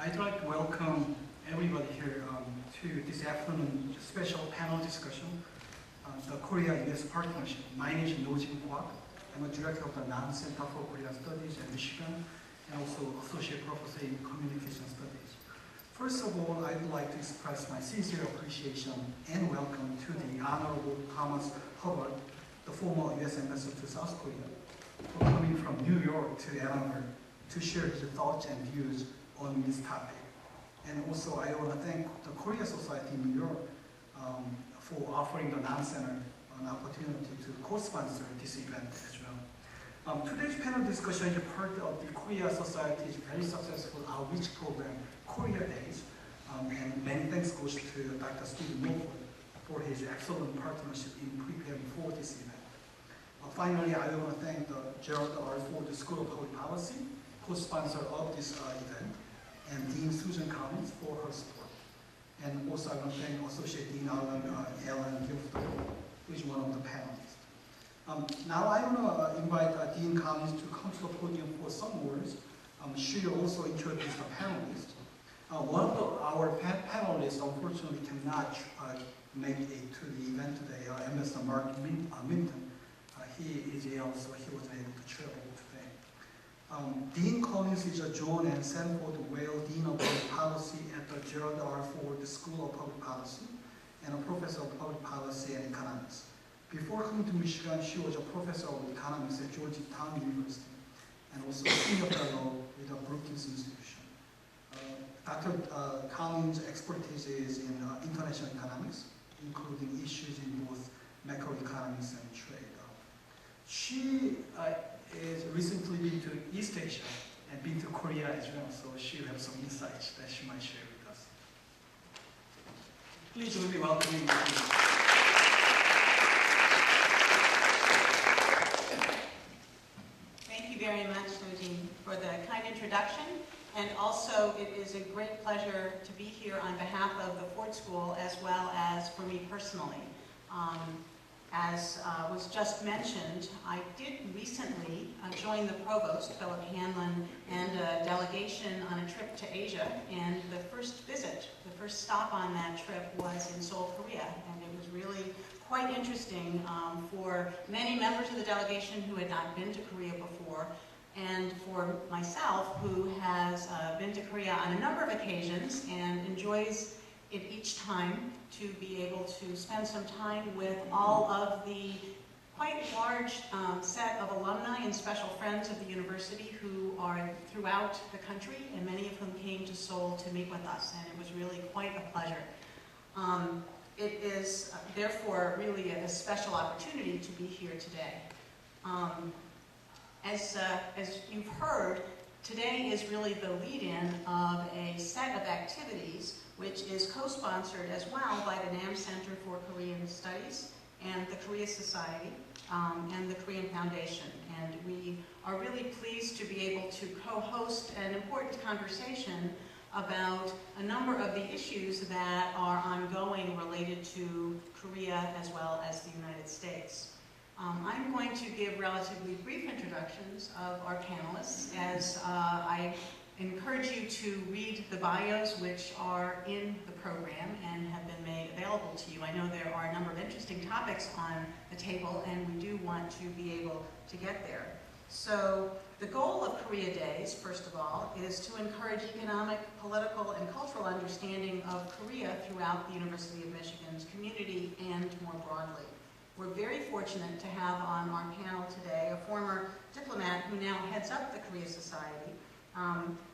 I'd like to welcome everybody here to this afternoon special panel discussion on the Korea-U.S. partnership. My name is No-Jin Kwak. I'm a director of the Nam Center for Korean Studies at Michigan and also associate professor in communication studies. First of all, I'd like to express my sincere appreciation and welcome to the Honorable Thomas Hubbard, the former U.S. ambassador to South Korea, for coming from New York to Arbor to share his thoughts and views on this topic. And also, I want to thank the Korea Society in New York for offering the Nam Center an opportunity to co-sponsor this event as well. Today's panel discussion is part of the Korea Society's very successful outreach program, Korea Days, and many thanks goes to Dr. Stephen Norford for his excellent partnership in preparing for this event. Finally, I want to thank the Gerald R. Ford School of Public Policy, co-sponsor of this event, and Dean Susan Collins for her support. And also I want to thank Associate Dean Ellen Gilford, who is one of the panelists. Now I want to invite Dean Collins to come to the podium for some words. She will also introduce the panelists. One of our panelists unfortunately cannot make it to the event today, Ambassador Mark Minton. He is ill, so he was able to travel today. Dean Collins is a John and Sanford Whale Dean of Public Policy at the Gerald R. Ford School of Public Policy and a professor of public policy and economics. Before coming to Michigan, she was a professor of economics at Georgetown University and also a senior fellow with the Brookings Institution. Dr. Collins' expertise is in international economics, including issues in both macroeconomics and trade. She is recently been to East Asia and been to Korea as well, so she'll have some insights that she might share with us. Please join me welcoming the team. Thank you very much, No-Jin, for the kind introduction. And also, it is a great pleasure to be here on behalf of the Ford School as well as for me personally. As was just mentioned, I did recently join the provost, Philip Hanlon, and a delegation on a trip to Asia. And the first visit, the first stop on that trip was in Seoul, Korea. And it was really quite interesting for many members of the delegation who had not been to Korea before, and for myself, who has been to Korea on a number of occasions and enjoys it each time to be able to spend some time with all of the quite large set of alumni and special friends of the university who are throughout the country, and many of whom came to Seoul to meet with us, and it was really quite a pleasure. It is therefore really a special opportunity to be here today. As you've heard, today is really the lead-in of a set of activities which is co-sponsored as well by the Nam Center for Korean Studies and the Korea Society and the Korean Foundation. And we are really pleased to be able to co-host an important conversation about a number of the issues that are ongoing related to Korea as well as the United States. I'm going to give relatively brief introductions of our panelists as I encourage you to read the bios which are in the program and have been made available to you. I know there are a number of interesting topics on the table, and we do want to be able to get there. So the goal of Korea Days, first of all, is to encourage economic, political, and cultural understanding of Korea throughout the University of Michigan's community and more broadly. We're very fortunate to have on our panel today a former diplomat who now heads up the Korea Society.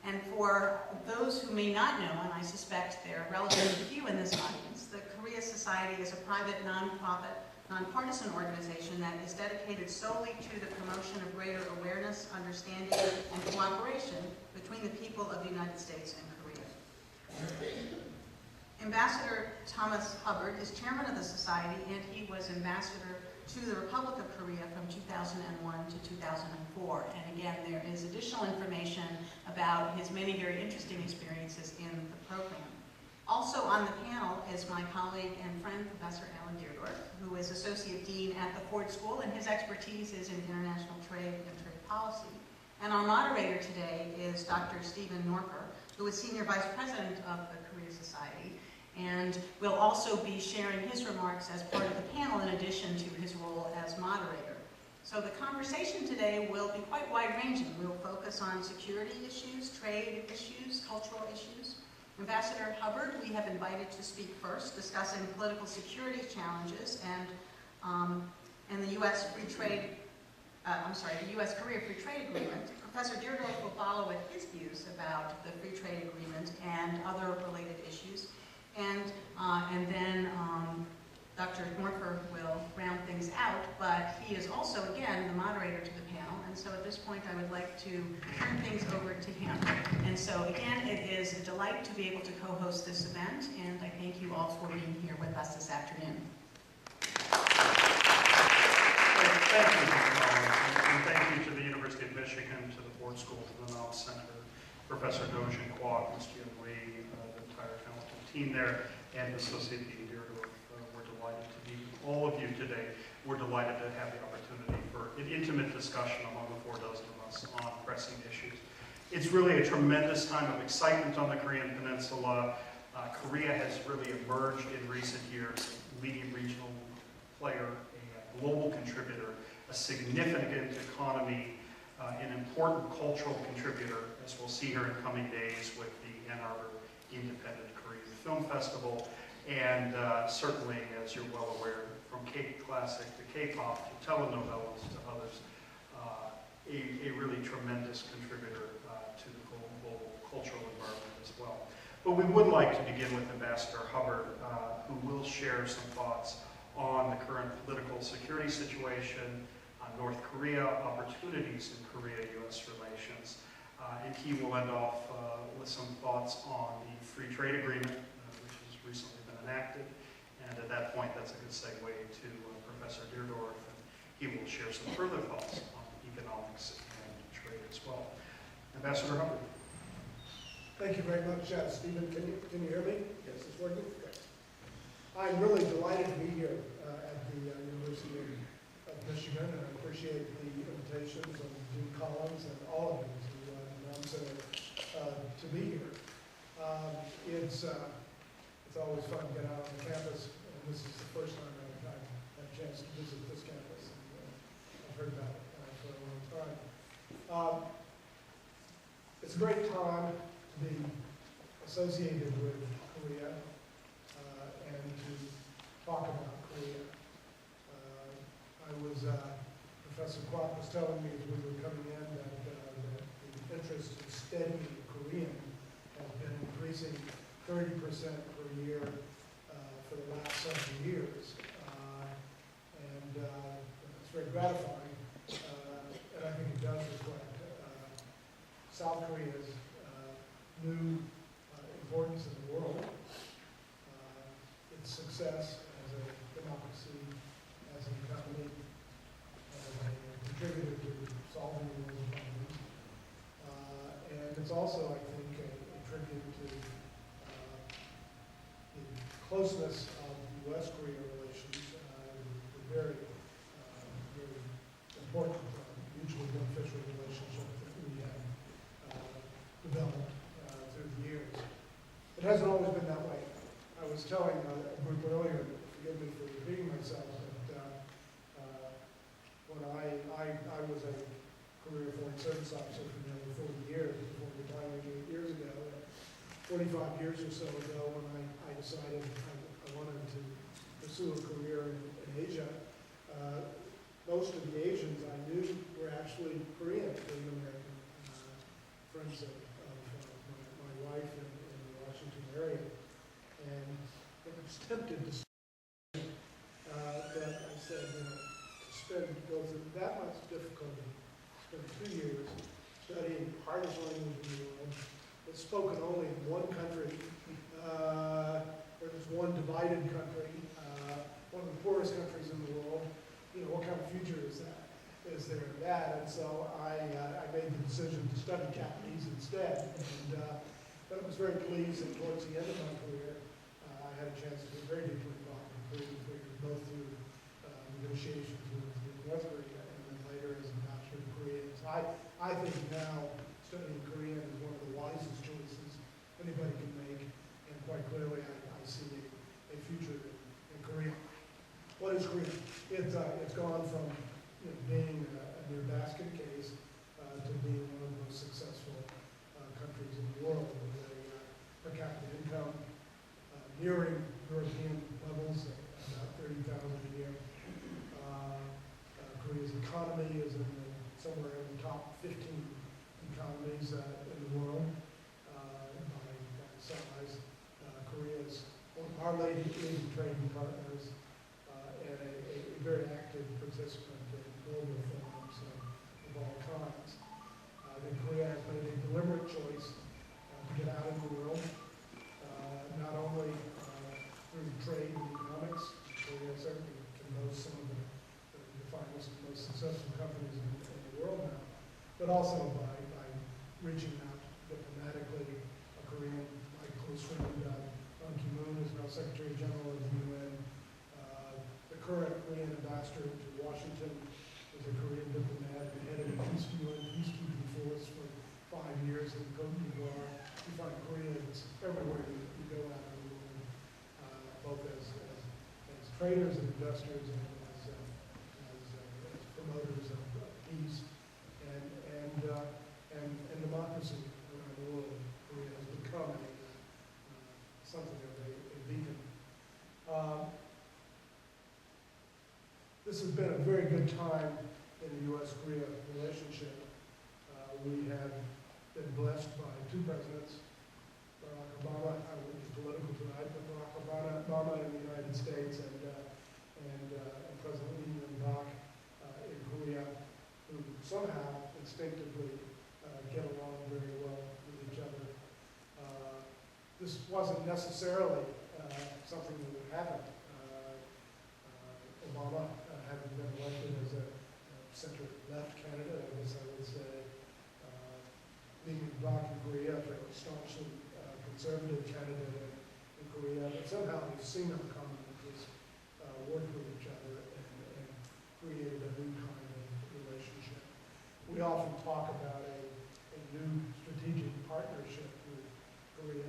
And for those who may not know, and I suspect there are relatively few in this audience, the Korea Society is a private, non-profit, nonpartisan organization that is dedicated solely to the promotion of greater awareness, understanding, and cooperation between the people of the United States and Korea. Ambassador Thomas Hubbard is chairman of the Society, and he was ambassador to the Republic of Korea from 2001 to 2004. And again, there is additional information about his many very interesting experiences in the program. Also on the panel is my colleague and friend, Professor Alan Deardorff, who is Associate Dean at the Ford School, and his expertise is in international trade and trade policy. And our moderator today is Dr. Stephen Norford, who is Senior Vice President of the Korea Society, and will also be sharing his remarks as part of the panel in addition to his role as moderator. So the conversation today will be quite wide-ranging. We'll focus on security issues, trade issues, cultural issues. Ambassador Hubbard, we have invited to speak first, discussing political security challenges and the U.S. the U.S. Korea Free Trade Agreement. Professor Deardorff will follow with his views about the Free Trade Agreement and other related issues. And then Dr. Morfer will round things out, but he is also, again, the moderator to the panel, and so at this point I would like to turn things over to him. And so again, it is a delight to be able to co-host this event, and I thank you all for being here with us this afternoon. Thank you, and thank you to the University of Michigan, to the Board School, to the Nam Center, Professor Dojin Kwok, Ms. Jian Lee, the entire talented team there, and Associate Dean Deardorff. We're delighted to meet all of you today. We're delighted to have the opportunity for an intimate discussion among the 4 dozen of us on pressing issues. It's really a tremendous time of excitement on the Korean Peninsula. Korea has really emerged in recent years, a leading regional player, a global contributor, a significant economy, an important cultural contributor, as we'll see here in coming days with the Ann Arbor Independent Korean Film Festival, and certainly, as you're well aware, from K-classic to K-pop to telenovelas to others, a really tremendous contributor to the global cultural environment as well. But we would like to begin with Ambassador Hubbard, who will share some thoughts on the current political security situation, North Korea, opportunities in Korea-U.S. relations. And he will end off with some thoughts on the Free Trade Agreement, which has recently been enacted. And at that point, that's a good segue to Professor Deardorff, and he will share some further thoughts on economics and trade as well. Ambassador Hubbard. Thank you very much, Stephen. Can you hear me? Yes, it's working? Okay. I'm really delighted to be here at the University of Michigan, and I appreciate the invitations of Dean Collins and all of you to Nam Center to be here. It's always fun to get out on the campus, and this is the first time I've had a chance to visit this campus, and I've heard about it for a long time. It's a great time to be associated with Korea and to talk about Korea. Professor Kwok was telling me as we were coming in that the interest in studying Korean has been increasing 30% per year for the last several years. And it's very gratifying, and I think it does reflect South Korea's new importance in the world, its success as a democracy, as an economy, as a contributor to solving the world's problems. And it's also, I think, a tribute to the closeness of U.S.-Korea relations, the very important, mutually beneficial relationship that we have developed through the years. It hasn't always been that way. I was telling a group earlier, forgive me for repeating myself, that when I was a career foreign service officer for nearly 40 years, before retiring 8 years ago, 45 years or so ago, when I decided I wanted to pursue a career in Asia, most of the Asians I knew were actually Korean, Korean American, friends of my wife in the Washington area. And I was tempted to say, but I said, to go through that much difficulty, spend 2 years studying the hardest language in the world, that's spoken only in one country, or there's one divided country, one of the poorest countries in the world. What kind of future is there in that? And so I made the decision to study Japanese instead. But I was very pleased that towards the end of my career, I had a chance to get very deeply involved in Korean affairs, both through negotiations with North Korea and then later as ambassador to Korea. So I think now studying Korean is one of the wisest choices anybody can make, and quite clearly I see a future in Korea. What is Korea? It's gone from being a near basket case to being one of the most successful countries in the world with a per capita income nearing European levels, about 30,000 a year. Korea's economy is somewhere in the top 15 economies in the world by size. Korea is one of our leading trading partners and a very active participant in global forums of all kinds. I think Korea has made a deliberate choice to get out of the world, not only through trade and economics. Korea certainly can boast some of the finest and most successful companies in the world now, but also by reaching out diplomatically. A Korean, my close friend Ban Ki-moon is now Secretary General of the UN. The current Korean ambassador to Washington is a Korean diplomat and head of the UN peacekeeping force for 5 years in Cote d'Ivoire. You find Korea is everywhere you go out in the world, both as traders and investors and as promoters of peace and democracy around the world. Korea has become something of a beacon. This has been a very good time in the U.S.-Korea relationship. We have been blessed by 2 presidents, Barack Obama, I won't be political tonight, but Barack Obama in the United States and President Lee Myung-bak in Korea, who somehow instinctively get along very well with each other. This wasn't necessarily something that would happen. Obama, having been elected as a center-left candidate, I guess I would say, Lee Myung-bak in Korea, a very staunchly conservative candidate in Korea, but somehow they've seen in common interest, worked with each other and created a new kind of relationship. We often talk about a new strategic partnership with Korea.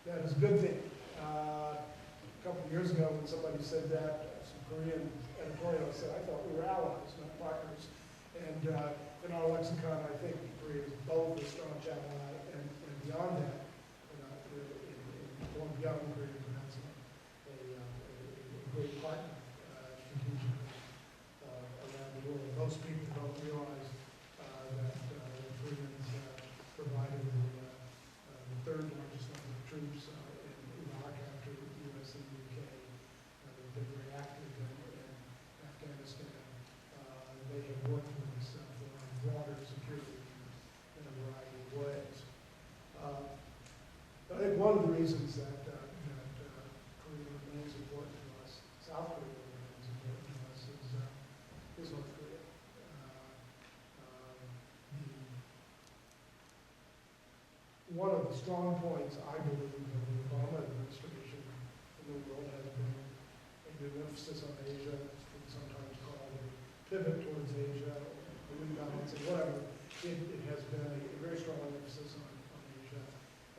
That is a good thing. A couple of years ago when somebody said that, some Korean editorial said, I thought we were allies, not partners. And in our lexicon, I think Korea is both a staunch ally and beyond that, going beyond Korea, perhaps a great partner strategically around the world. Most people don't realize that the Koreans provided the 3rd largest number of troops in Iraq after the U.S. and the U.K. They've been very active in Afghanistan. They have worked with us for broader security in a variety of ways. I think one of the reasons that Korea remains important to us, South Korea remains important to us, is North Korea. One of the strong points, I believe, of the Obama administration in the world has been a new emphasis on Asia. It's been sometimes called a pivot towards Asia, a rebalancing, whatever. It has been a very strong emphasis on Asia.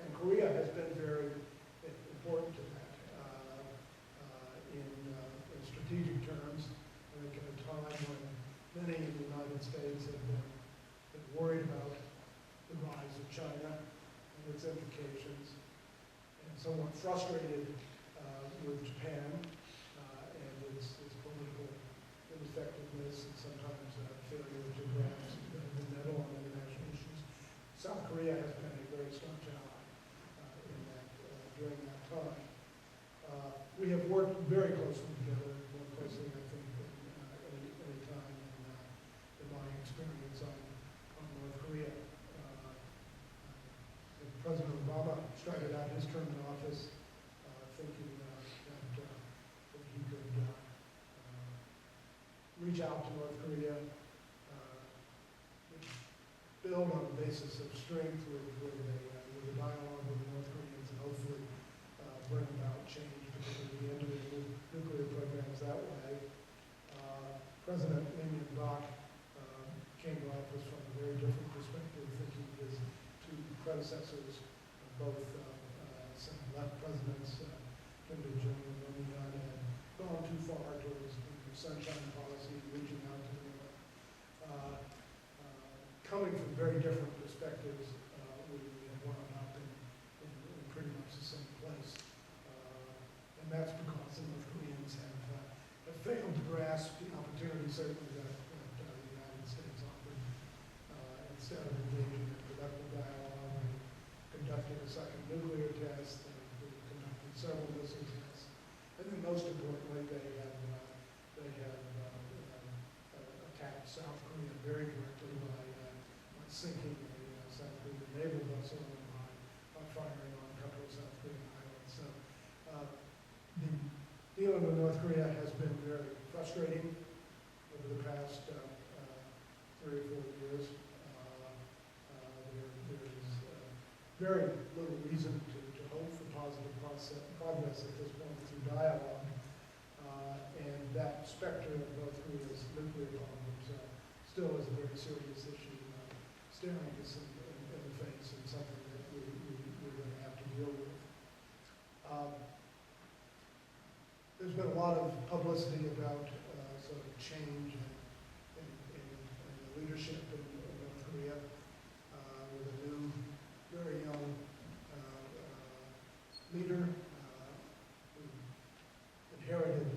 And Korea has been very important to that in strategic terms. I think at a time when many in the United States have been worried about the rise of China and its implications, and somewhat frustrated with Japan and its political ineffectiveness and sometimes failure to grasp the nettle on international issues. South Korea has been a very staunch ally during that time. We have worked very closely together, more closely, I think, than any time in my experience on North Korea. President Obama started out his term in office thinking that he could reach out to North Korea, build on a basis of strength with a dialogue with the North Koreans and hopefully bring about change, particularly the end of the nuclear programs that way. President Lee Myung-bak came to office from a very different perspective, thinking his 2 predecessors, both some left presidents, Kim Jong and Romy Gunn, had gone too far towards the sunshine policy, reaching out to the North. Coming from very different perspectives, we have wound up in pretty much the same place. And that's because the North Koreans have failed to grasp the opportunity, certainly, that the United States offered. Instead of engaging in productive dialogue, they conducted a second nuclear test, they conducted several missile tests, and then most importantly, they have attacked South Korea very directly by sinking a South Korean naval vessel and by firing on a couple of South Korean islands. So the dealing with North Korea has been very frustrating over the past 3 or 4 years. There is very little reason to hope for positive progress at this point through dialogue. And that specter of North Korea's nuclear problems still is a very serious issue, staring us in the face, and something that we're going to have to deal with. There's been a lot of publicity about sort of change in the leadership in North Korea, with a new, very young leader who inherited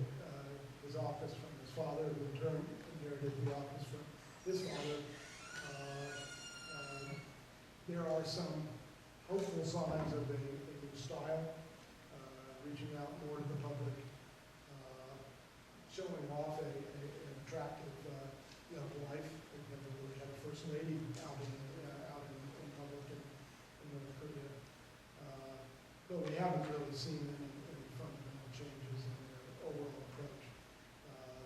his office from his father, who in turn inherited the office from his father. There are some hopeful signs of a new style, reaching out more to the public, showing off an attractive young life. We've never really had a first lady out in public in North Korea. But we haven't really seen any fundamental changes in their overall approach.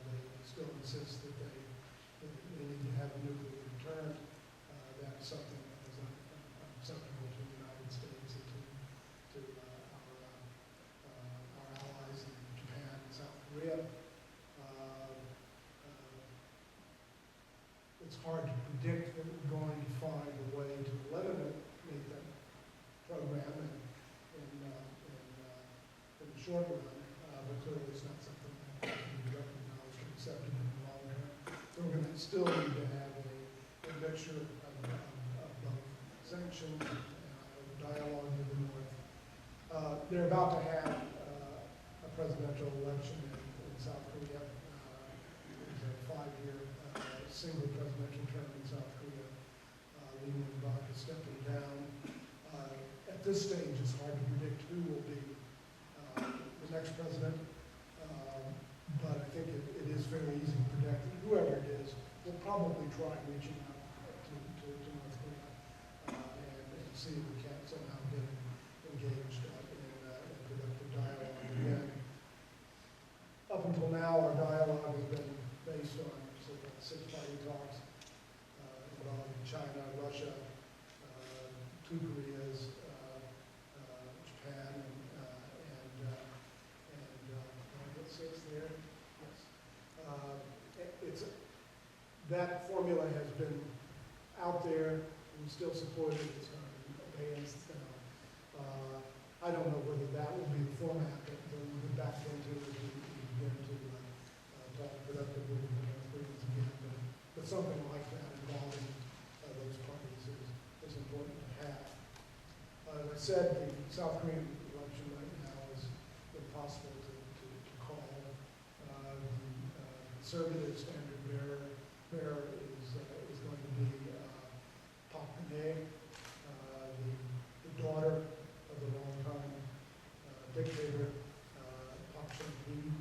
They still insist that they need to have a nuclear deterrent. That's something that is unacceptable to the United States and to our allies in Japan and South Korea. It's hard to predict that we're going to find a way to eliminate that program in the short run, but clearly it's not something that can be recognized or accepted in the long term. So we're going to still need to have a mixture of both sanctions and dialogue with the North. They're about to have a presidential election in South Korea. It's a 5-year single presidential term in South Korea. Leading Bach is stepping down. At this stage, it's hard to predict who will be the next president, but I think it is very easy to predict that whoever it is will probably try reaching out to North Korea and see if we can somehow get engaged in productive dialogue again. Up until now, our dialogue has been based on so-called 6-party talks involving China, Russia, 2 Koreas, Japan, and what's 6 there? Yes. That formula has been out there and still supported. It's going to be advanced. I don't know whether that will be the format that we'll get back into as we begin to talk productively with the North Koreans again. But something like that involving those parties is important to have. As I said, the South Korean election right now is impossible to call. The conservative standard bearer is going to be Park Geun-hye, the daughter of the longtime dictator Park Chung-hee.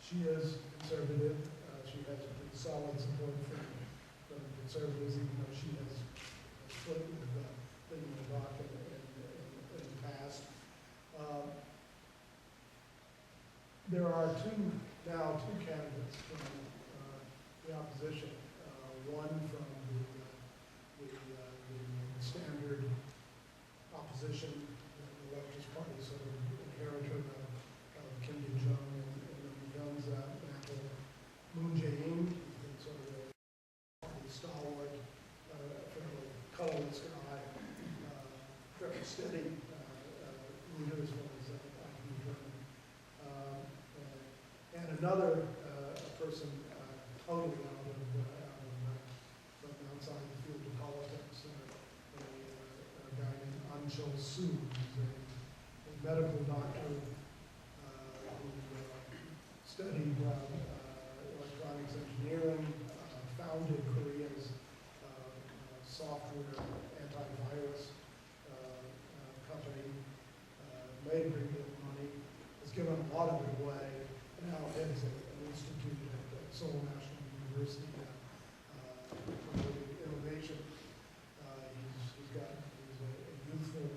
She is conservative. She has a pretty solid support from conservatives, even though she has split with Lyndon Bach in the past. There are now two candidates from the opposition. One from the standard opposition, the leftist party, sort of inheritor of Kim Jong and Romy Gunn's mantle. Moon Jae-in, who's been sort of a stalwart, fairly colorless guy, another person totally from outside the field of politics, a guy named Anshul Su, who's a medical doctor who studied electronics engineering, founded Korea's software antivirus company, made a great deal of money, has given a lot of it away, and now heads an institute at Seoul National University promoting innovation. He's a youthful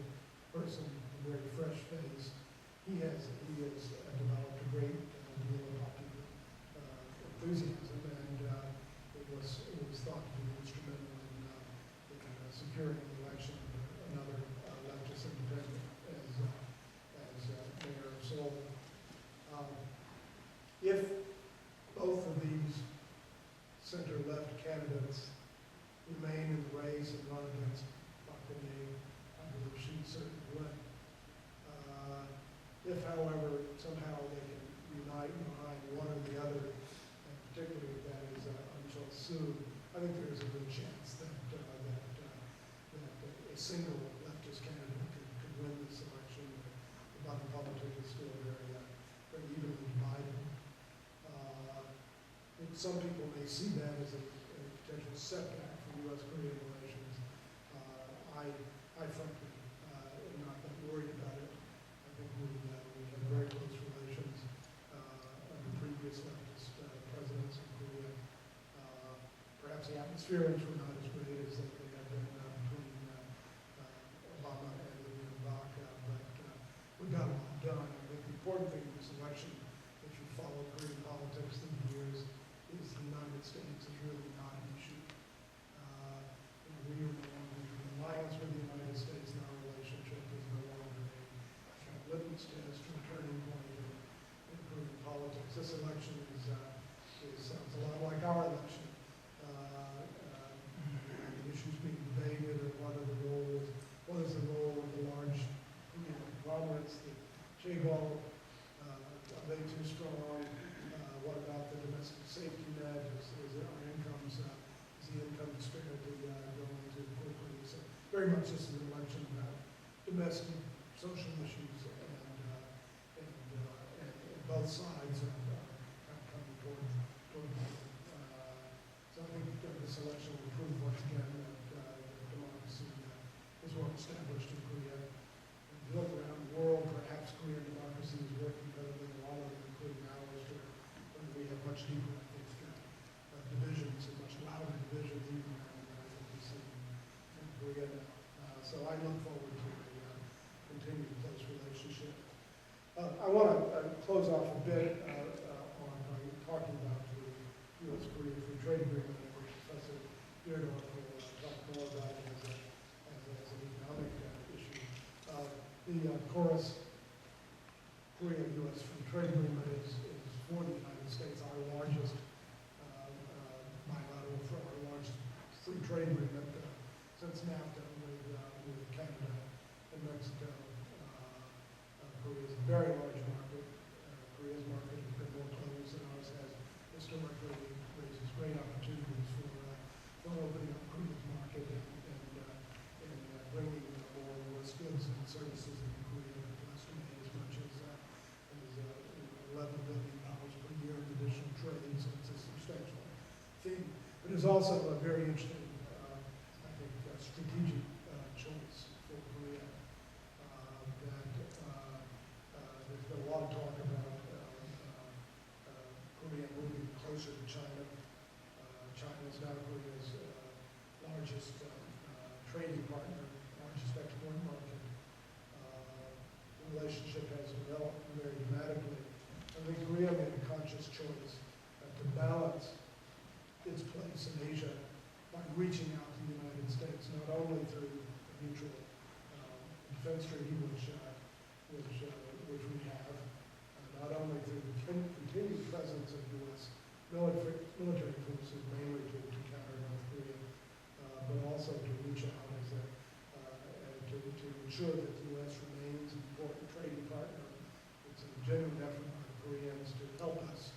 person, a very fresh face. He has developed a great deal of popular enthusiasm, and it was thought to be instrumental in securing the election of another leftist independent as mayor of Seoul. If both of these center-left candidates remain in the race and run against Park Geun-hye, I believe she'd certainly win. If, however, somehow they can unite behind one or the other, and particularly if that is Anshul Su, I think there is a good chance that a single leftist candidate could win this election. The body politic is still very evenly divided. Some people may see that as a potential setback for U.S.-Korea relations. I frankly am not that worried about it. I think we have very close relations under previous leftist presidents in Korea. Perhaps the atmospherics were not as great as they have been between Obama and Barack, but we got a lot done. I think the important thing in this election, if you follow Korean politics through the years, is the United States is really not an issue. We are no longer in alliance with the United States, and our relationship is no longer a kind of litmus test or turning point in Korean politics. This election sounds a lot like our election. The issues being debated are what is the role of the large Korean conglomerates, the Chaebol, are they too strong? What about the domestic safety net? Is our incomes, is the income disparity going too quickly? So very much this is an election about domestic social issues, and both sides have come toward so I think this election will prove once again that democracy is well established in Korea. If you look around the world, perhaps Korean democracy is working better than a lot of them, including ours, where we have much deeper, I think, divisions and much louder divisions even than I think we see in Korea now. So I look forward to a continued close relationship. I want to close off a bit on talking about the U.S.-Korea Free Trade Agreement, which Professor Beardorf will talk more about as an economic issue. The Korea-U.S. Free Trade Agreement is for the United States our largest our largest free trade agreement since NAFTA with Canada and Mexico. Korea is a very large market. Korea's market has been more closed than ours has historically. It raises great opportunities for opening up Korea's market and bringing more U.S. goods and services into Korea to estimate as much as $11 billion per year in additional trade, so it's a substantial thing. But it's also a very interesting, I think, strategic choice for Korea. There's been a lot of talk about Korea moving closer to China. China is now Korea's largest trading partner, largest export market. The relationship has developed very dramatically. I think Korea made a conscious choice to balance its place in Asia by reaching out to the United States, not only through the mutual defense treaty, which we have, not only through the continued presence of U.S. military forces, mainly to counter North Korea, but also to reach out to ensure that the U.S. remains an important trading partner. It's a genuine effort by the Koreans to help us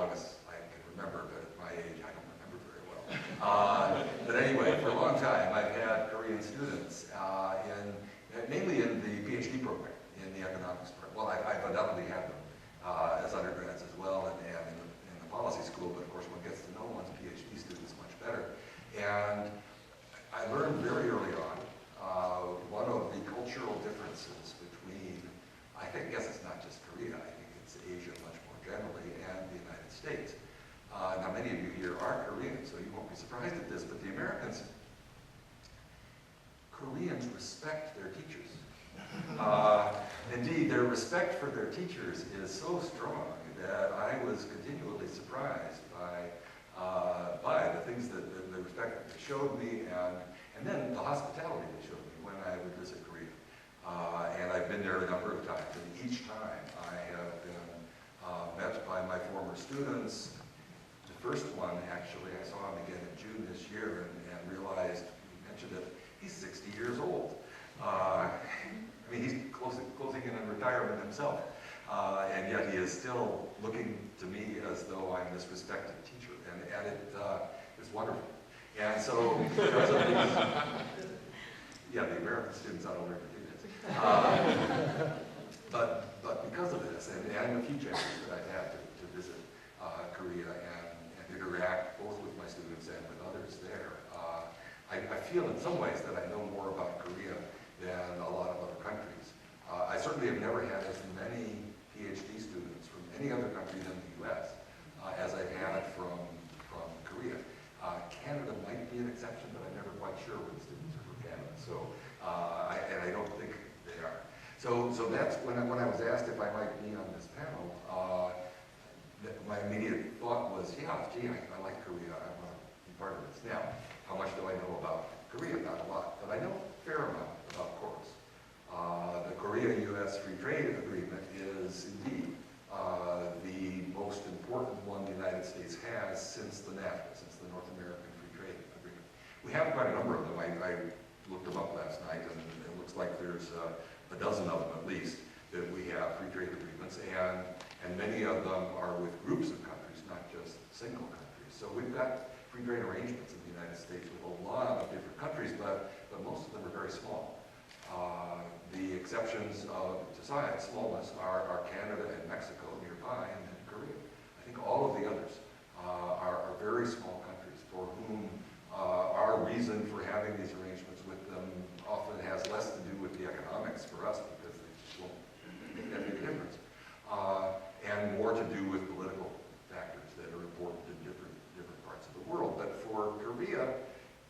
long as I can remember, but at my age, I don't remember very well. But anyway, for a long time, I've had Korean students mainly in the PhD program in the economics program. Well, I've undoubtedly had them as undergrads as well, and in the policy school, but of course one gets to know one's PhD students much better. And I learned very early on one of the cultural differences between, I guess it's not just Korea, I think it's Asia much more generally, and the United States. Now many of you here are Korean, so you won't be surprised at this, but the Koreans respect their teachers. Indeed, their respect for their teachers is so strong that I was continually surprised by the things that the respect that they showed me, and then the hospitality they showed me when I would visit Korea. And I've been there a number of times, and each time I have been met by my former students. The first one, actually, I saw him again in June this year and realized, he mentioned it, he's 60 years old. I mean, he's closing in on retirement himself. And yet he is still looking to me as though I'm this respected teacher. And it is wonderful. And so, because of these, yeah, the American students, I don't ever do this. But because of this, and a few chances that I've had to visit Korea and interact both with my students and with others there, I feel in some ways that I know more about Korea than a lot of other countries. I certainly have never had as many PhD students from any other country than the U.S. As I've had from Korea. Canada might be an exception, but I'm never quite sure when students are from Canada. So, and I don't think they are. So that's when I was asked if I might be on this panel. My immediate thought was, yeah, gee, I like Korea. I want to be part of this. Now, how much do I know about Korea? Not a lot, but I know a fair amount about course. The Korea-U.S. Free Trade Agreement is indeed the most important one the United States has since the NAFTA, since the North American Free Trade Agreement. We have quite a number of them. I looked them up last night, and it looks like there's a dozen of them at least that we have free trade agreements, and many of them are with groups of countries, not just single countries. So we've got free trade arrangements in the United States with a lot of different countries, but most of them are very small. The exceptions to smallness are Canada and Mexico nearby, and then Korea. I think all of the others are very small countries for whom our reason for having these arrangements with them often has less to do with the economics for us, because they just won't make that big difference, and more to do with political factors that are important in different parts of the world. But for Korea,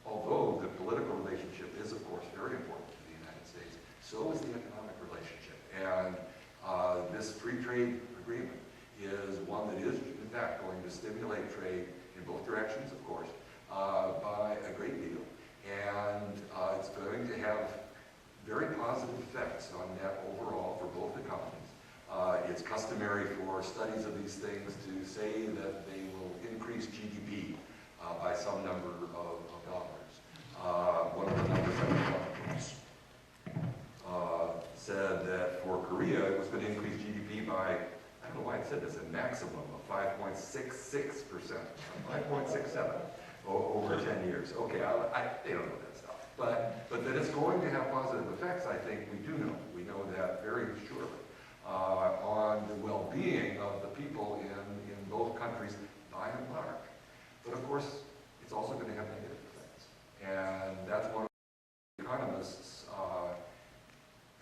although the political relationship is, of course, very important to the United States, so is the economic relationship. And this free trade agreement is one that is, in fact, going to stimulate trade in both directions, of course, by a great deal. And it's going to have very positive effects on net overall for both economies. It's customary for studies of these things to say that they will increase GDP by some number of dollars. One of the numbers I said that for Korea it was going to increase GDP by, I don't know why it said this, a maximum of 5.66%, 5.67 over 10 years. Okay, they don't know that stuff. But that it's going to have positive effects, I think we do know. We know that very surely on the well-being of the people in both countries by and large. But of course, it's also going to have negative effects. And that's one of the economists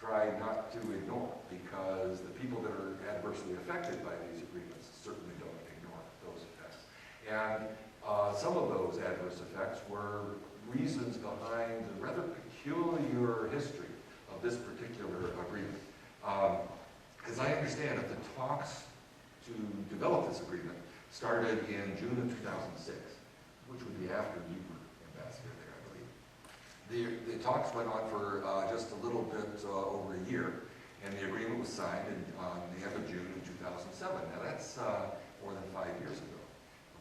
try not to ignore, because the people that are adversely affected by these agreements certainly don't ignore those effects. And some of those adverse effects were reasons behind the rather peculiar history of this particular agreement. As I understand it, the talks to develop this agreement started in June of 2006, which would be after you were ambassador there, I believe. The talks went on for just a little bit over a year, and the agreement was signed on the end of June in 2007. Now that's more than 5 years ago.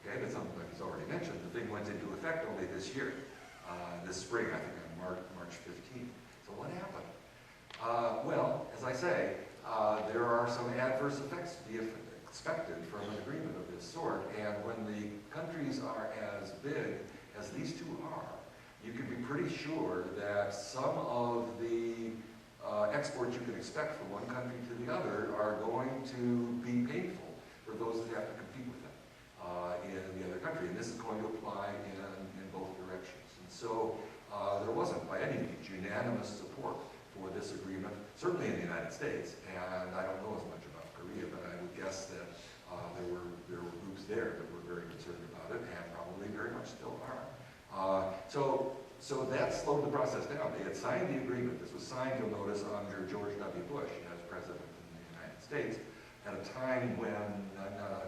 Okay, that's something that was already mentioned. The thing went into effect only this year, this spring, I think on March 15th. So what happened? Well, as I say, there are some adverse effects to be expected from an agreement of this this sort. And when the countries are as big as these two are, you can be pretty sure that some of the exports you can expect from one country to the other are going to be painful for those that have to compete with them in the other country. And this is going to apply in both directions. And so there wasn't by any means unanimous support for this agreement, certainly in the United States. And I don't know as much about Korea, but I would guess that there were groups there that were very concerned about it, and probably very much still are. So that slowed the process down. They had signed the agreement. This was signed, you'll notice, under George W. Bush as president in the United States, at a time when, I'm not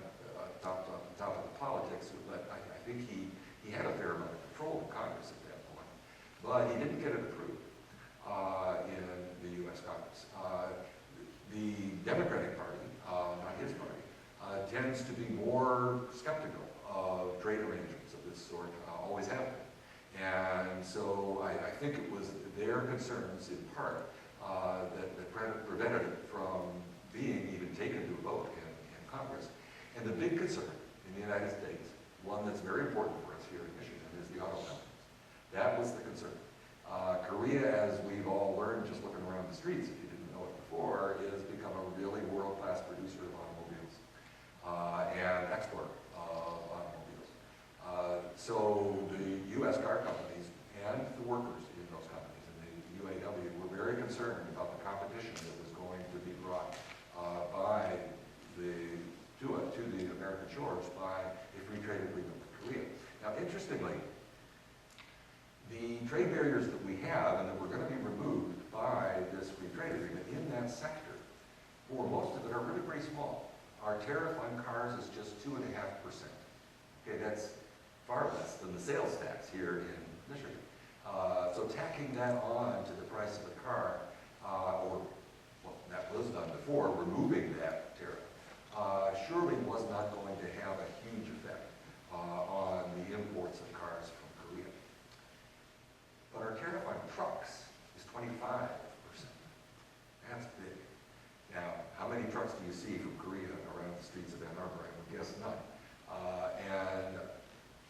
top of the politics, but I think he had a fair amount of control in Congress at that point. But he didn't get it approved in the U.S. Congress. The Democratic Party, not his party, tends to be more skeptical of trade arrangements of this sort, always have been. And so I think it was their concerns in part that prevented it from being even taken to a vote in Congress. And the big concern in the United States, one that's very important for us here in Michigan, is the auto companies. That was the concern. Korea, as we've all learned just looking around the streets, if you didn't know it before, has become a really world-class producer of automobiles and exporter of automobiles. So the U.S. car companies and the workers in those companies and the UAW were very concerned about the competition that was going to be brought to the American shores by a free trade agreement with Korea. Now, interestingly, the trade barriers that we have and that were going to be removed by this free trade agreement in that sector, for most of it, are really pretty small. Our tariff on cars is just 2.5%. Okay, that's far less than the sales tax here in Michigan. So tacking that on to the price of the car, that was done before, removing that tariff, surely was not going to have a huge effect on the imports of cars from Korea. But our tariff on trucks is 25%. That's big. Now, how many trucks do you see from Korea around the streets of Ann Arbor? I would guess none. And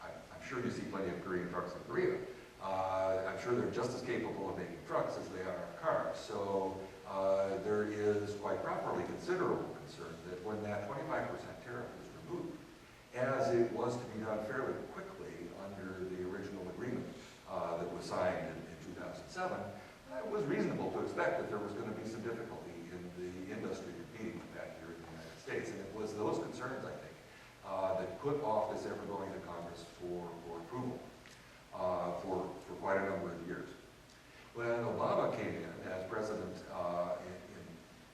I'm sure you see plenty of Korean trucks in Korea. I'm sure they're just as capable of making trucks as they are cars. So there is quite properly considerable concern that when that 25% tariff is removed, as it was to be done fairly quickly under the original agreement that was signed in 2007, it was reasonable to expect that there was going to be some difficulty in the industry competing with that here in the United States. And it was those concerns, I think, that put off this ever going to Congress for approval for quite a number of years. When Obama came in as president in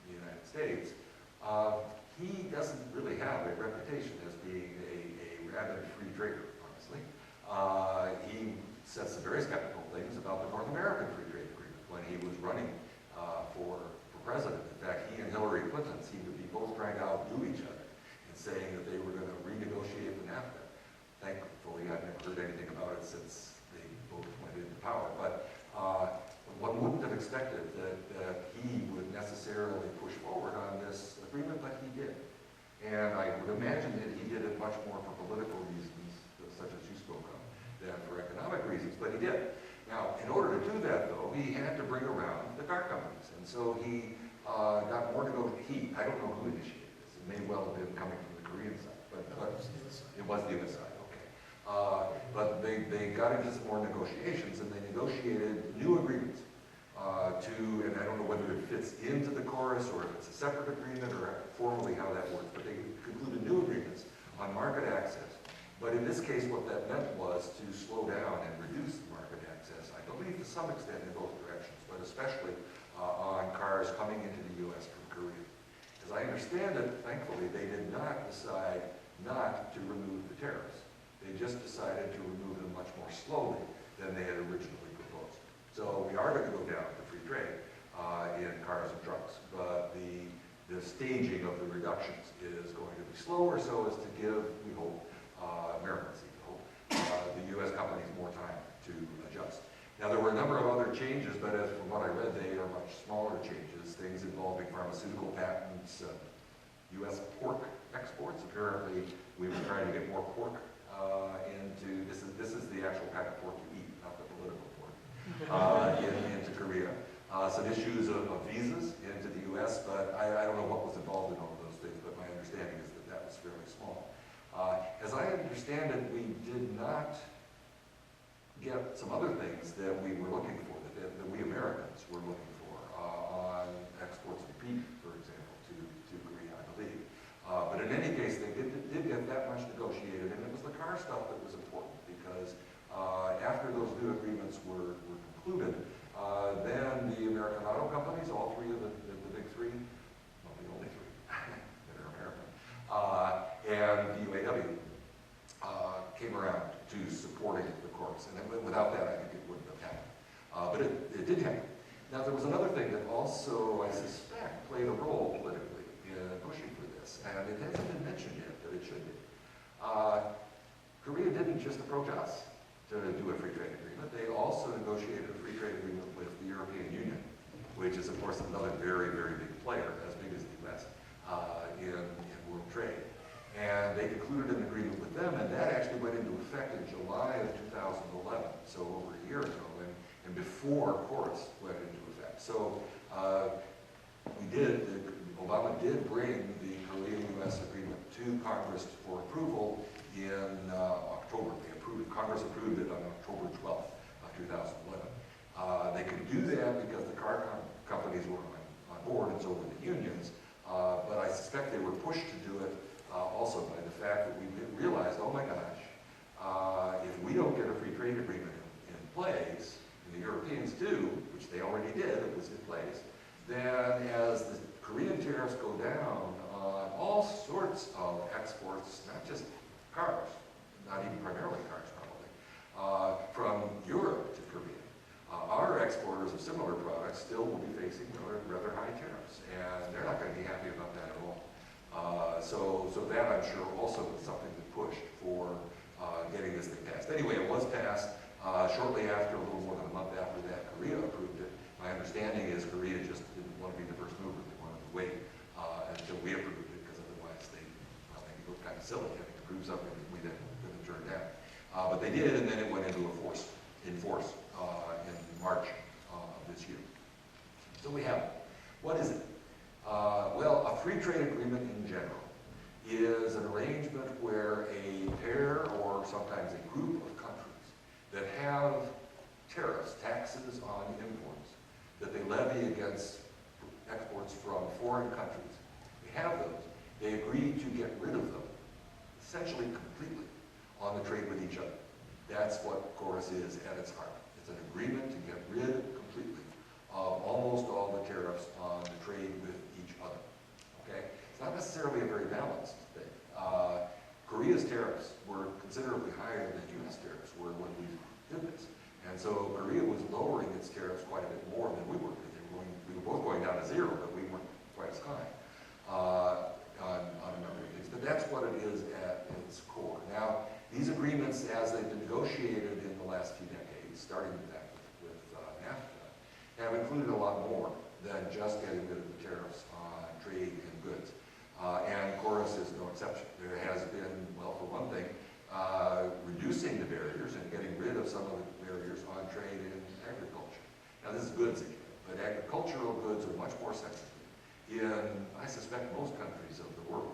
the United States, he doesn't really have a reputation as being a rabid free trader, honestly. He said some very skeptical things about the North American Free Trade Agreement when he was running for president. In fact, he and Hillary Clinton seemed to be both trying to outdo each other and saying that they were going to renegotiate the NAFTA. Thankfully, I've never heard anything about it since they both went into power. But one wouldn't have expected that he would necessarily push forward on this agreement, but he did. And I would imagine that he did it much more for political reasons, such as you spoke of, than for economic reasons, but he did. Now, in order to do that, though, he had to bring around the car companies. And so he got more negotiations. I don't know who initiated this. It may well have been coming from the Korean side, but it was the other side, okay. But they got into some more negotiations, and they negotiated new agreements and I don't know whether it fits into the chorus or if it's a separate agreement or formally how that works, but they concluded new agreements on market access. But in this case, what that meant was to slow down and reduce the market access, I believe to some extent in both directions, but especially on cars coming into the U.S. from Korea. As I understand it, thankfully, they did not decide not to remove the tariffs. They just decided to remove them much more slowly than they had originally proposed. So we are going to go down to free trade in cars and trucks, but the staging of the reductions is going to be slower so as to give, we hope, Americans, the U.S. companies more time to adjust. Now, there were a number of other changes, but as from what I read, they are much smaller changes, things involving pharmaceutical patents, U.S. pork exports. Apparently, we were trying to get more pork into, this is the actual kind of pork you eat, not the political pork, into Korea. Some issues of visas into the U.S., but I don't know what was involved in all of those things, but my understanding is that that was fairly small. As I understand it, we did not get some other things that we were looking for, that we Americans were looking for, on exports of beef, for example, to Korea, I believe. But in any case, they did get that much negotiated, and it was the car stuff that was important, because after those new agreements were concluded, then the American auto companies, all three of the big three, well, the only three that are American, and the UAW came around to supporting the courts. And without that, I think it wouldn't have happened. But it did happen. Now, there was another thing that also, I suspect, played a role politically in pushing for this, and it hasn't been mentioned yet, but it should be. Korea didn't just approach us to do a free trade agreement. They also negotiated a free trade agreement with the European Union, which is, of course, another very, very big player, as big as the U.S., in world trade. And they concluded an agreement with them, and that actually went into effect in July of 2011, so over a year ago, and before courts went into effect. So Obama did bring the Korea-U.S. agreement to Congress for approval in October. Congress approved it on October 12th of 2011. They could do that because the car companies were on board, and so were the unions, but I suspect they were pushed to do it also by the fact that we realized, oh my gosh, if we don't get a free trade agreement in place, and the Europeans do, which they already did, it was in place, then as the Korean tariffs go down on all sorts of exports, not just cars, not even primarily cars probably, from Europe to Korea, our exporters of similar products still will be facing rather high tariffs, and they're not going to be happy about that at all. So that, I'm sure, also was something that pushed for getting this thing passed. Anyway, it was passed shortly after, a little more than a month after that, Korea approved it. My understanding is Korea just didn't want to be the first mover. They wanted to wait until we approved it, because otherwise they look kind of silly having to approve something that we then couldn't turn down. But they did, and then it went into force in March of this year. So we have, what is it? Well, a free trade agreement in general is an arrangement where a pair or sometimes a group of countries that have tariffs, taxes on imports, that they levy against exports from foreign countries. They have those. They agree to get rid of them, essentially completely, on the trade with each other. That's what KORUS is at its heart. It's an agreement to get rid completely of almost all the tariffs on the trade with each other. Okay? It's not necessarily a very balanced thing. Korea's tariffs were considerably higher than U.S. tariffs were when we did this. And so Korea was lowering its tariffs quite a bit more than we were. We were both going down to zero, but we weren't quite as high on a number of things. But that's what it is at its core. Now, these agreements, as they've been negotiated in the last few decades, starting with that, with NAFTA, have included a lot more than just getting rid of the tariffs on trade in goods. And KORUS is no exception. There has been, well, for one thing, reducing the barriers and getting rid of some of the barriers on trade in agriculture. Now, this is goods again, but agricultural goods are much more sensitive in, I suspect, most countries of the world.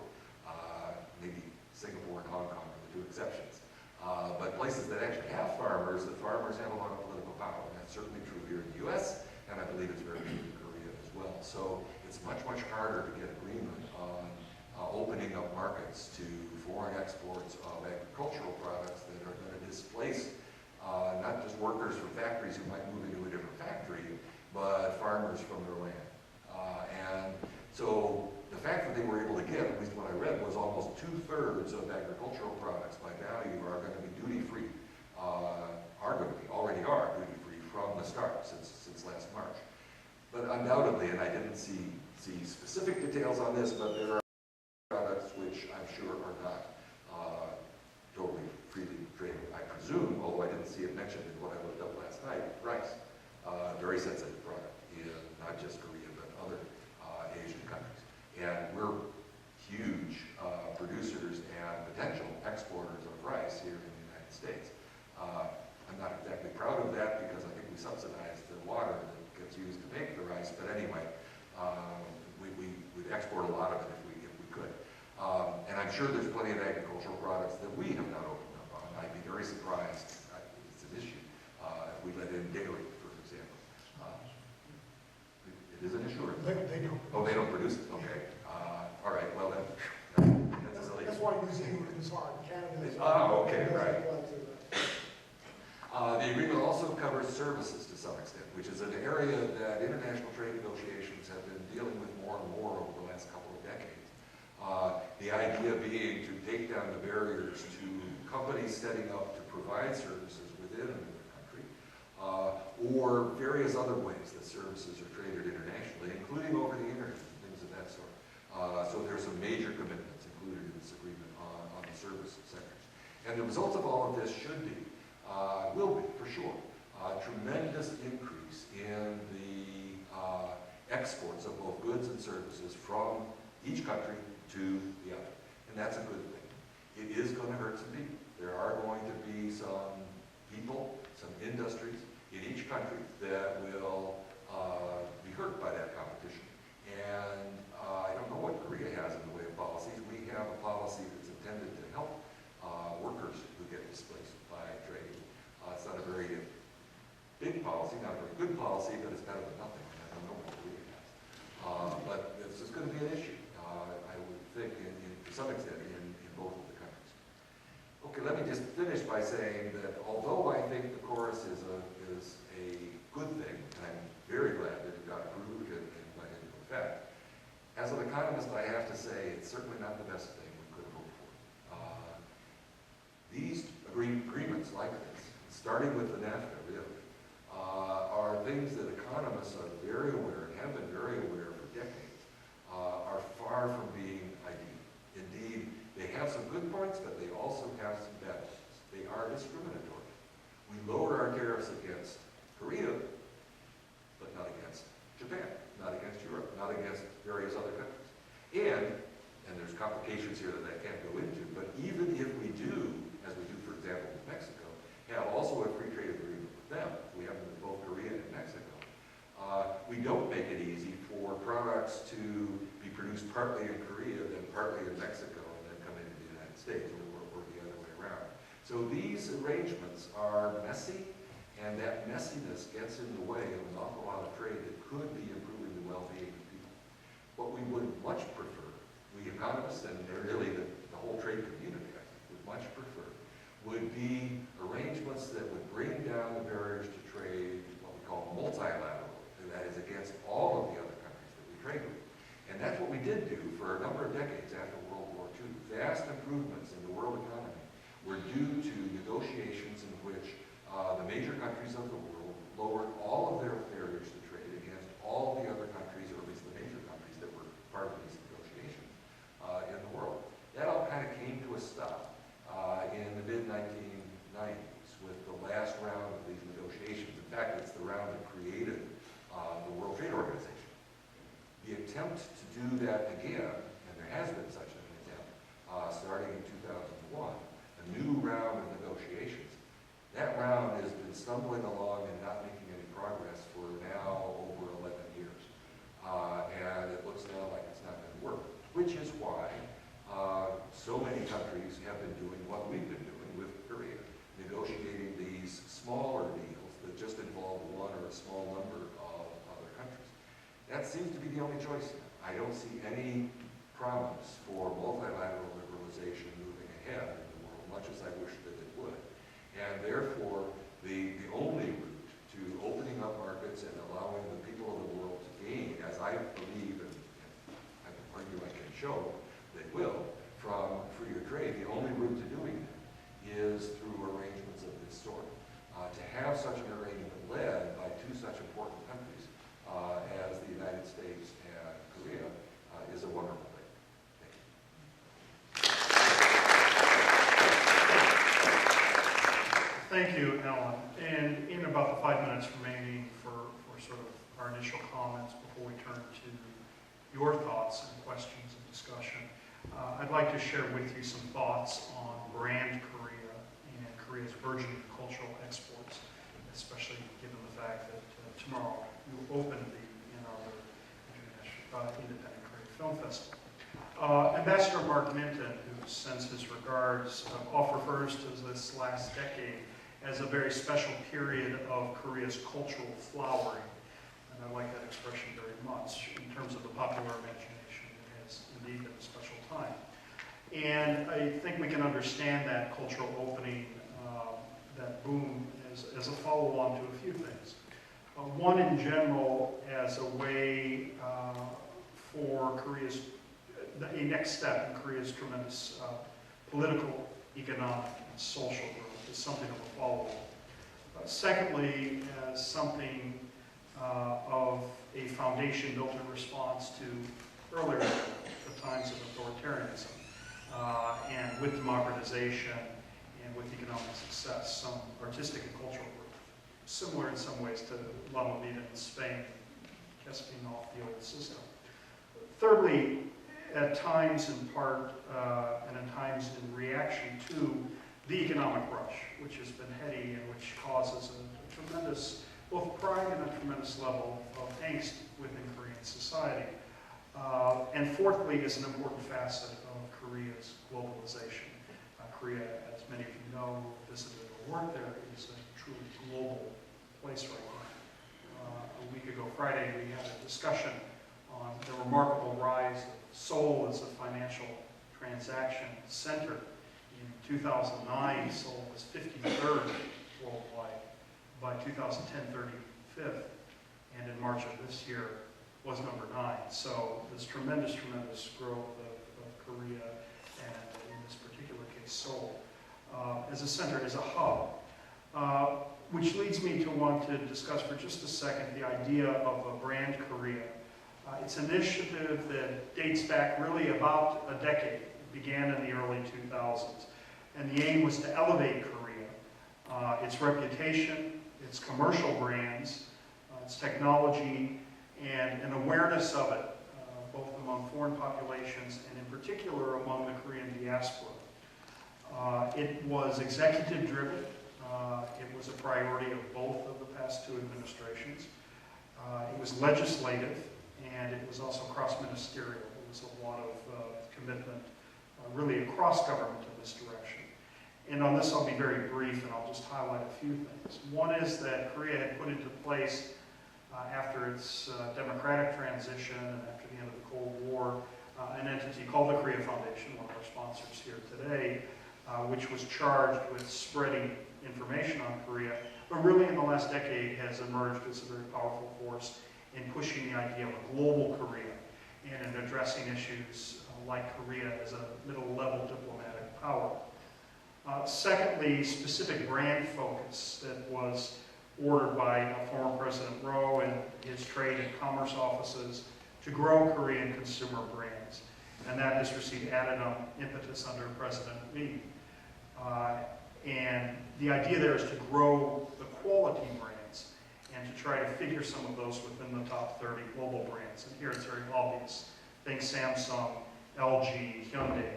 Maybe Singapore and Hong Kong are the two exceptions. But places that actually have farmers, the farmers have a lot of political power. And that's certainly true here in the U.S., and I believe it's very true in Korea as well. So it's much, much harder to get agreement on opening up markets to foreign exports of agricultural products that are going to displace not just workers from factories who might move into a different factory, but farmers from their land. And so the fact that they were able to get, at least what I read, was almost 2/3 of agricultural products by value are going to be duty-free, already are duty-free from the start since last March. But undoubtedly, and I didn't see specific details on this, but there are products which I'm sure are not totally freely traded. I presume, although I didn't see it mentioned in what I looked up last night, rice, very sensitive product in not just Korea but other Asian countries. And we're huge export a lot of it if we could. And I'm sure there's plenty of agricultural products that we have not opened up on. I'd be very surprised, it's an issue, if we let in dairy, for example. It is an issue? They don't. Oh, they don't produce it, okay. All right, well then, that's silly. That's why New Zealand is hard, Canada is Oh, hard. okay, It doesn't right. apply to that. The agreement also covers services to some extent, which is an area that international trade negotiations have been dealing with more and more over the last couple of decades. The idea being to take down the barriers to companies setting up to provide services within another country, or various other ways that services are traded internationally, including over the internet and things of that sort. So there's some major commitments included in this agreement on the service sectors. And the results of all of this should be, will be, for sure, a tremendous increase in the exports of both goods and services from each country to the other. And that's a good thing. It is going to hurt some people. There are going to be some people, some industries in each country that will be hurt by that competition. And I don't know what Korea has in the way of policies. We have a policy that's intended to help workers who get displaced by trade. It's not a very big policy, not a very good policy, but it's better than nothing. I don't know what Korea has. But this is going to be an issue, I would think, to some extent, in both of the countries. Okay, let me just finish by saying that although I think the chorus is a good thing, and I'm very glad that it got approved and went into effect, as an economist, I have to say it's certainly not the best thing we could have hoped for. These agreements like this, starting with the NAFTA, really, are things that economists are very aware and have been very aware for decades, are far from being ideal. Indeed, they have some good points, but they also have some bad points. They are discriminatory. We lowered our tariffs against Korea, but not against Japan, not against Europe, not against various other countries. And there's complications here that I can't go into, but even if we do, as we do, for example, with Mexico, have also a free trade agreement with them, we have them with both Korea and Mexico, we don't make it easy for products to be produced partly in Korea, then partly in Mexico, and then come into the United States, or the other way around. So these arrangements are messy, and that messiness gets in the way of an awful lot of trade that could be improving the well-being of people. What we would much prefer, we economists, and really the whole trade community, I think, would much prefer, would be arrangements that would bring down the barriers to trade, what we call multilateral, and that is against all of the other countries that we trade with. And that's what we did do for a number of decades after World War II. Vast improvements in the world economy were due to negotiations in which the major countries of the world lowered all of their barriers to trade against all the other countries, or at least the major countries that were part of these negotiations in the world. That all kind of came to a stop in the mid-1990s with the last round of these negotiations. In fact, it's the round that created the World Trade Organization. The attempt to do that again, and there has been such an attempt, starting in 2001, a new round of negotiations. That round has been stumbling along and not making any progress for now over 11 years. And it looks now like it's not going to work, which is why so many countries have been doing what we've been doing with Korea, negotiating these smaller deals that just involve one or a small number of other countries. That seems to be the only choice now. I don't see any promise for multilateral liberalization moving ahead in the world, much as I wish that it would. And therefore, the only route to opening up markets and allowing the people of the world to gain, as I believe, and I can argue I can show, they will, from freer trade, the only route to doing that is through arrangements of this sort. To have such an arrangement led by two such important countries as the United States and Korea is a wonderful thing. Thank you, Ellen. And in about the 5 minutes remaining for sort of our initial comments before we turn to your thoughts and questions and discussion, I'd like to share with you some thoughts on brand Korea and Korea's burgeoning cultural exports, especially given the fact that tomorrow you will open the Arbor Independent Korean Film Festival. Ambassador Mark Minton, who sends his regards, often refers to this last decade as a very special period of Korea's cultural flowering. And I like that expression very much. In terms of the popular imagination, it has indeed been a special time. And I think we can understand that cultural opening, that boom, as a follow-on to a few things. One, in general, as a way for Korea's, a next step in Korea's tremendous political, economic, and social growth is something of a follow-on. Secondly, as something of a foundation built in response to earlier the times of authoritarianism, and with democratization and with economic success, some artistic and cultural growth, similar in some ways to La Movida in Spain, casting off the old system. Thirdly, at times in part, and at times in reaction to the economic rush, which has been heady and which causes a tremendous, both pride and a tremendous level of angst within Korean society. And fourthly, is an important facet of Korea's globalization. Korea, as many of you know, visited or worked there, is a truly global place right now. A week ago Friday, we had a discussion on the remarkable rise of Seoul as a financial transaction center. In 2009, Seoul was 53rd worldwide. By 2010, 35th. And in March of this year, was number 9. So this tremendous, tremendous growth of Korea, and in this particular case, Seoul, as a center, as a hub. Which leads me to want to discuss for just a second the idea of a brand Korea. It's an initiative that dates back really about a decade. It began in the early 2000s. And the aim was to elevate Korea, its reputation, its commercial brands, its technology, and an awareness of it, both among foreign populations and in particular among the Korean diaspora. It was executive-driven. It was a priority of both of the past 2 administrations. It was legislative, and it was also cross-ministerial. There was a lot of commitment, really across government in this direction. And on this, I'll be very brief, and I'll just highlight a few things. One is that Korea had put into place, after its democratic transition and after the end of the Cold War, an entity called the Korea Foundation, one of our sponsors here today, which was charged with spreading information on Korea, but really in the last decade has emerged as a very powerful force in pushing the idea of a global Korea and in addressing issues like Korea as a middle-level diplomatic power. Secondly, specific brand focus that was ordered by former President Roh and his trade and commerce offices to grow Korean consumer brands. And that has received added impetus under President Lee. And the idea there is to grow the quality brands and to try to figure some of those within the top 30 global brands. And here it's very obvious. Think Samsung, LG, Hyundai,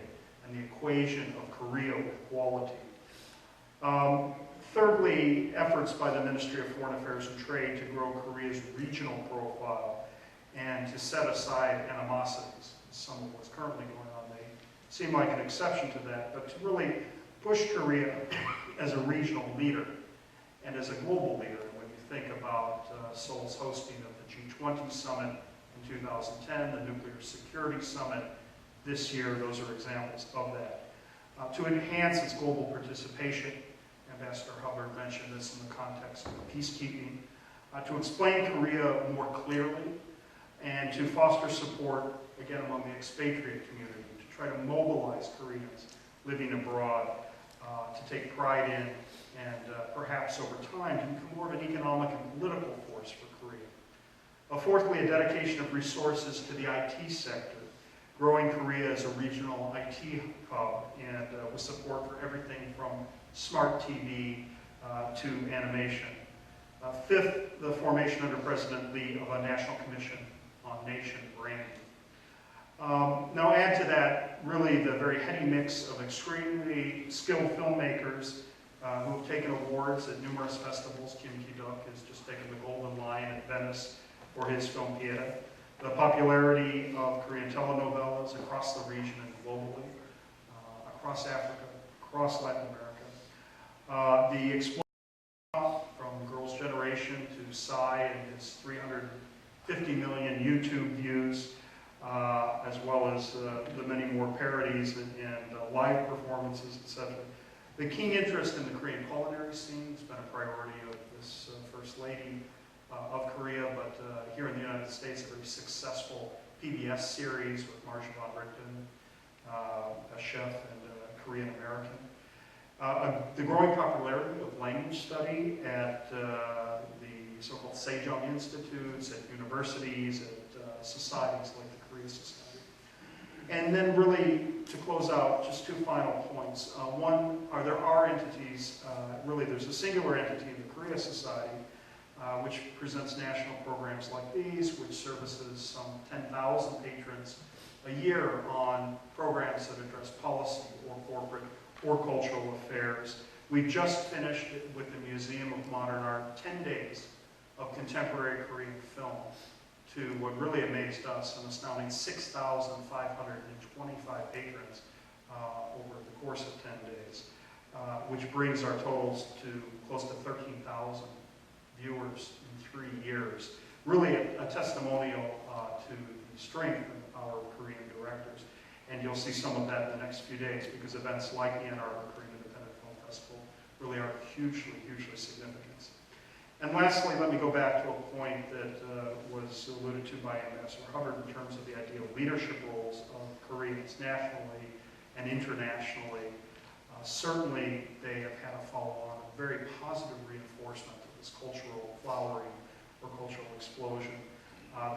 and the equation of Korea with quality. Thirdly, efforts by the Ministry of Foreign Affairs and Trade to grow Korea's regional profile and to set aside animosities. Some of what's currently going on may seem like an exception to that, but to really push Korea as a regional leader and as a global leader. When you think about Seoul's hosting of the G20 summit in 2010, the Nuclear Security Summit this year, those are examples of that. To enhance its global participation, Ambassador Hubbard mentioned this in the context of peacekeeping, to explain Korea more clearly, and to foster support, again, among the expatriate community, to try to mobilize Koreans living abroad, to take pride in, and perhaps over time to become more of an economic and political force for Korea. Fourthly, a dedication of resources to the IT sector, growing Korea as a regional IT hub, and with support for everything from smart TV to animation. Fifth, the formation under President Lee of a National Commission on Nation Branding. Now add to that really the very heady mix of extremely skilled filmmakers who have taken awards at numerous festivals. Kim Ki-duk has just taken the Golden Lion at Venice for his film Pieta. the popularity of Korean telenovelas across the region and globally, across Africa, across Latin America. The explosion from Girls' Generation to Psy and his 350 million YouTube views, as well as the many more parodies and live performances, etc. The keen interest in the Korean culinary scene has been a priority of this First Lady of Korea, but here in the United States, a very successful PBS series with Marsha von Richten, a chef and a Korean American. The growing popularity of language study at the so-called Sejong Institutes, at universities, at societies like the Korea Society. And then really, to close out, just two final points. One, there are entities, really there's a singular entity in the Korea Society, which presents national programs like these, which services some 10,000 patrons a year on programs that address policy or corporate or cultural affairs. We've just finished with the Museum of Modern Art 10 days of contemporary Korean film to what really amazed us, an astounding 6,525 patrons over the course of 10 days, which brings our totals to close to 13,000 viewers in 3 years. Really a testimonial to the strength of our Korean directors. And you'll see some of that in the next few days, because events like the Ann Arbor Korean Independent Film Festival really are hugely, hugely significant. And lastly, let me go back to a point that was alluded to by Ambassador Hubbard in terms of the idea of leadership roles of Koreans nationally and internationally. Certainly, they have had a follow-on, a very positive reinforcement of this cultural flowering or cultural explosion.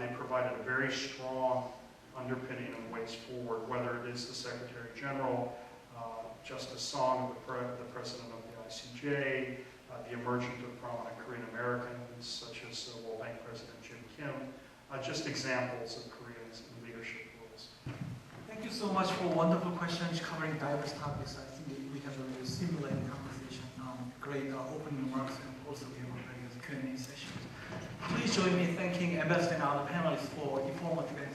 They provided a very strong underpinning and ways forward, whether it is the Secretary General, Justice Song, the President of the ICJ, the emergence of prominent Korean Americans, such as World Bank President Jim Kim, just examples of Koreans in leadership roles. Thank you so much for wonderful questions covering diverse topics. I think we have a really stimulating conversation. Great opening remarks, and also we have a very good Q&A session. Please join me in thanking Ambassador and other panelists for informative and